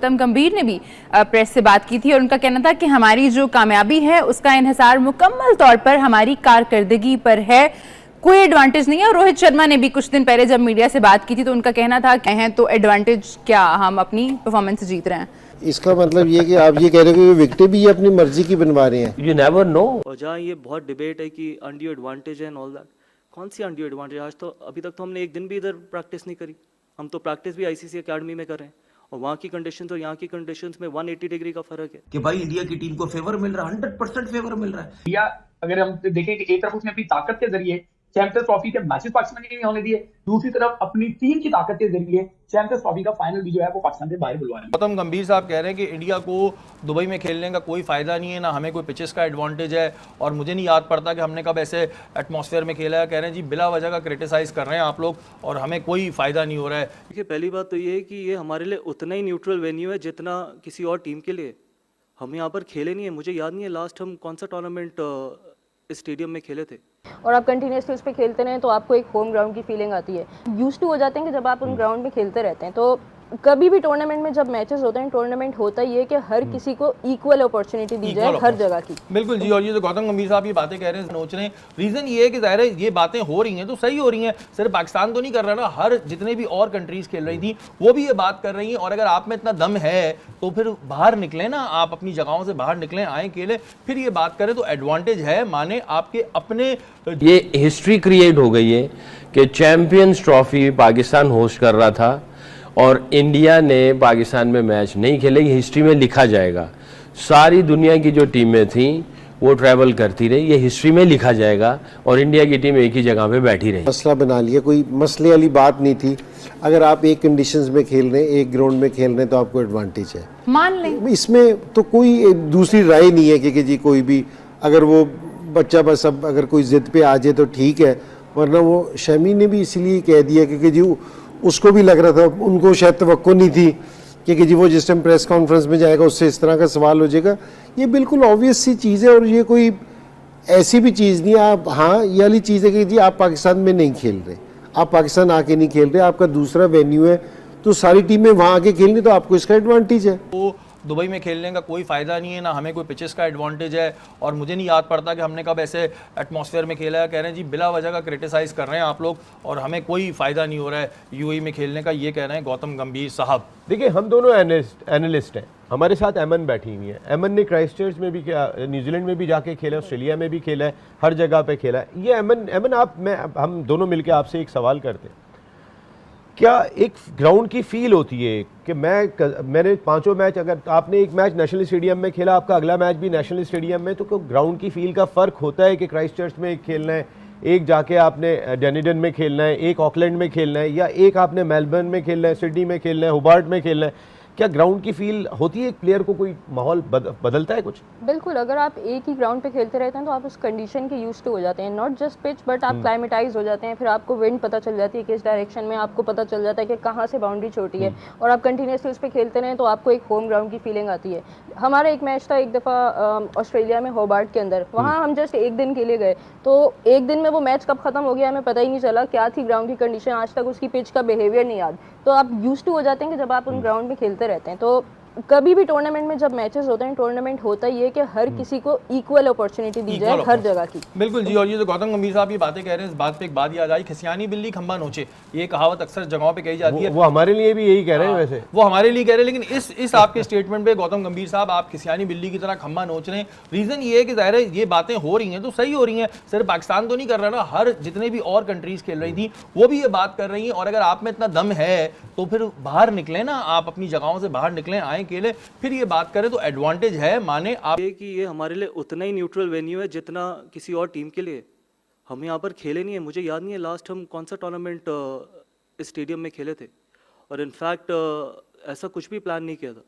गौतम गंभीर ने भी प्रेस से बात की थी और उनका कहना था कि हमारी जो कामयाबी है उसका इन्हिसार मुकम्मल तौर पर हमारी कारकर्दगी पर है, कोई एडवांटेज नहीं है। और रोहित शर्मा ने भी कुछ दिन पहले जब मीडिया से बात की थी तो उनका कहना था कि हैं तो एडवांटेज क्या, हम अपनी परफॉर्मेंस से जीत रहे हैं। इसका मतलब ये कि आप ये कह रहे हो कि विकेटें भी अपनी मर्जी की बनवा रहे हैं। You never know. और जहाँ ये बहुत डिबेट है कि अनड्यू एडवांटेज है एंड ऑल दैट, कौन सी अनड्यू एडवांटेज? आज तो अभी तक तो हमने एक दिन भी इधर प्रैक्टिस नहीं करी। हम तो प्रैक्टिस भी आईसीसी एकेडमी में कर रहे हैं और वहाँ की कंडीशंस और यहाँ की कंडीशंस में 180 डिग्री का फर्क है कि भाई इंडिया की टीम को फेवर मिल रहा है, 100% फेवर मिल रहा है। इंडिया अगर हम देखें कि एक तरफ उसने अपनी ताकत के जरिए चैंपियंस ट्रॉफी के मैचेस पाकिस्तान के नहीं होने दिए, दूसरी तरफ अपनी टीम की ताकत के जरिए चैंपियंस ट्रॉफी का फाइनल भी जो है वो पाकिस्तान से बाहर बुलवा रहे हैं। गौतम गंभीर साहब कह रहे हैं कि इंडिया को दुबई में खेलने का कोई फायदा नहीं है, ना हमें कोई पिचेस का एडवांटेज है और मुझे नहीं याद पड़ता कि हमने कब ऐसे एटमॉस्फेयर में खेला है। कह रहे हैं जी बिला वजह का क्रिटिसाइज कर रहे हैं आप लोग और हमें कोई फायदा नहीं हो रहा है। देखिए, पहली बात तो ये है कि ये हमारे लिए उतना ही न्यूट्रल वेन्यू है जितना किसी और टीम के लिए। हम यहाँ पर खेले नहीं है, मुझे याद नहीं है लास्ट हम कौन सा टूर्नामेंट इस स्टेडियम में खेले थे। और आप कंटिन्यूसली उस पर खेलते रहें तो आपको एक होम ग्राउंड की फीलिंग आती है। यूज्ड टू हो जाते हैं कि जब आप उन ग्राउंड में खेलते रहते हैं तो कभी भी टूर्नामेंट में जब मैचेस होते हैं, टूर्नामेंट होता ही है कि हर किसी को इक्वल अपॉर्चुनिटी दी जाए हर जगह की। बिल्कुल जी। और ये जो गौतम गंभीर साहब ये बातें कह रहे हैं, सोच रहे हैं, रीजन ये है कि जाहिर है ये बातें हो रही हैं तो सही हो रही हैं, सिर्फ पाकिस्तान तो नहीं कर रहा ना, हर जितने भी और कंट्रीज खेल रही थी वो भी ये बात कर रही हैं। और अगर आप में इतना दम है तो फिर बाहर निकले ना, आप अपनी जगहों से बाहर निकलें, आए खेले, फिर ये बात करें तो एडवांटेज है, माने आपके अपने। ये हिस्ट्री क्रिएट हो गई है कि चैंपियंस ट्रॉफी पाकिस्तान होस्ट कर रहा था और इंडिया ने पाकिस्तान में मैच नहीं खेले। ये हिस्ट्री में लिखा जाएगा। सारी दुनिया की जो टीमें थीं वो ट्रैवल करती रही, ये हिस्ट्री में लिखा जाएगा और इंडिया की टीम एक ही जगह पे बैठी रही। मसला बना लिया, कोई मसले वाली बात नहीं थी। अगर आप एक कंडीशंस में खेल रहे हैं, एक ग्राउंड में खेल रहे हैं तो आपको एडवांटेज है, मान लें। इसमें तो कोई दूसरी राय नहीं है कि जी कोई भी अगर वो बच्चा बस अब अगर कोई जिद पे आ जाए तो ठीक है, वरना वो शमी ने भी इसलिए कह दिया क्योंकि जी उसको भी लग रहा था, उनको शायद तवक्को नहीं थी कि जी वो जिस टाइम प्रेस कॉन्फ्रेंस में जाएगा उससे इस तरह का सवाल हो जाएगा। ये बिल्कुल ऑब्वियस सी चीज़ है और ये कोई ऐसी भी चीज़ नहीं है। आप हाँ ये वाली चीज़ है कि जी आप पाकिस्तान में नहीं खेल रहे, आप पाकिस्तान आके नहीं खेल रहे, आपका दूसरा वेन्यू है तो सारी टीमें वहाँ आके खेलनी, तो आपको इसका एडवांटेज है। तो दुबई में खेलने का कोई फ़ायदा नहीं है, ना हमें कोई पिचेस का एडवांटेज है और मुझे नहीं याद पड़ता कि हमने कब ऐसे एटमॉस्फेयर में खेला है। कह रहे हैं जी बिला वजह का क्रिटिसाइज़ कर रहे हैं आप लोग और हमें कोई फ़ायदा नहीं हो रहा है यूएई में खेलने का, ये कह रहे हैं गौतम गंभीर साहब। देखिए, हम दोनों एनालिस्ट हैं। हमारे साथ एमन बैठी हुई है। एमन ने क्राइस्टचर्च में भी क्या, न्यूजीलैंड में भी जाके खेला, ऑस्ट्रेलिया में भी खेला है, हर जगह पे खेला है। ये एमन हम दोनों मिलकर आपसे एक सवाल करते हैं, क्या एक ग्राउंड की फील होती है कि मैंने पांचों मैच, अगर आपने एक मैच नेशनल स्टेडियम में खेला, आपका अगला मैच भी नेशनल स्टेडियम में, तो ग्राउंड की फील का फ़र्क होता है कि क्राइस्टचर्च में एक खेलना है, एक जाके आपने डैनिडन में खेलना है, एक ऑकलैंड में खेलना है, या एक आपने मेलबर्न में खेलना है, सिडनी में खेलना है, होबार्ट में खेलना है? क्या ग्राउंड की फील होती है? एक प्लेयर को कोई माहौल बदलता है कुछ? बिल्कुल, अगर आप एक ही ग्राउंड पे खेलते रहते हैं तो आप उस कंडीशन के यूज्ड टू हो जाते हैं, नॉट जस्ट पिच बट आप क्लाइमेटाइज हो जाते हैं। फिर आपको विंड पता चल जाती है किस डायरेक्शन में, आपको पता चल जाता है कि कहाँ से बाउंड्री छोटी है और आप कंटिन्यूसली उस पर खेलते रहें तो आपको एक होम ग्राउंड की फीलिंग आती है। हमारा एक मैच था एक दफ़ा ऑस्ट्रेलिया में होबार्ट के अंदर, वहाँ हम जस्ट एक दिन के लिए गए तो एक दिन में वो मैच कब खत्म हो गया हमें पता ही नहीं चला, क्या थी ग्राउंड की कंडीशन, आज तक उसकी पिच का बिहेवियर नहीं याद। तो आप यूज्ड टू हो जाते हैं कि जब आप उन ग्राउंड में खेलते रहते हैं तो कभी भी टूर्नामेंट में जब मैचेस होते हैं, टूर्नामेंट होता ही है कि हर किसी को इक्वल अपॉर्चुनिटी दी जाए हर जगह की। बिल्कुल जी। और ये जो गौतम गंभीर साहब ये बातें कह रहे हैं, इस बात पे एक बात याद आई, खिसियानी बिल्ली खंबा नोचे, ये कहावत अक्सर जगहों पे कही जाती है। वो हमारे लिए भी यही कह रहे हैं। वैसे वो हमारे लिए कह रहे हैं, लेकिन इस आपके स्टेटमेंट पे गौतम गंभीर साहब आप खिसियानी बिल्ली की तरह खंबा नोच रहे हैं। रीजन ये है कि जाहिर है ये बातें हो रही हैं तो सही हो रही हैं, सिर्फ पाकिस्तान तो नहीं कर रहा ना, हर जितने भी और कंट्रीज खेल रही थी वो भी ये बात कर रही हैं। और अगर आप में इतना दम है तो फिर बाहर निकले ना, आप अपनी जगहों से बाहर निकलें, आए खेले, फिर ये बात करें तो एडवांटेज है, माने आप ये कि ये हमारे लिए उतना ही न्यूट्रल वेन्यू है जितना किसी और टीम के लिए। हम यहाँ पर खेले नहीं है, मुझे याद नहीं है लास्ट हम कौन सा टूर्नामेंट इस स्टेडियम में खेले थे और इनफैक्ट ऐसा कुछ भी प्लान नहीं किया था।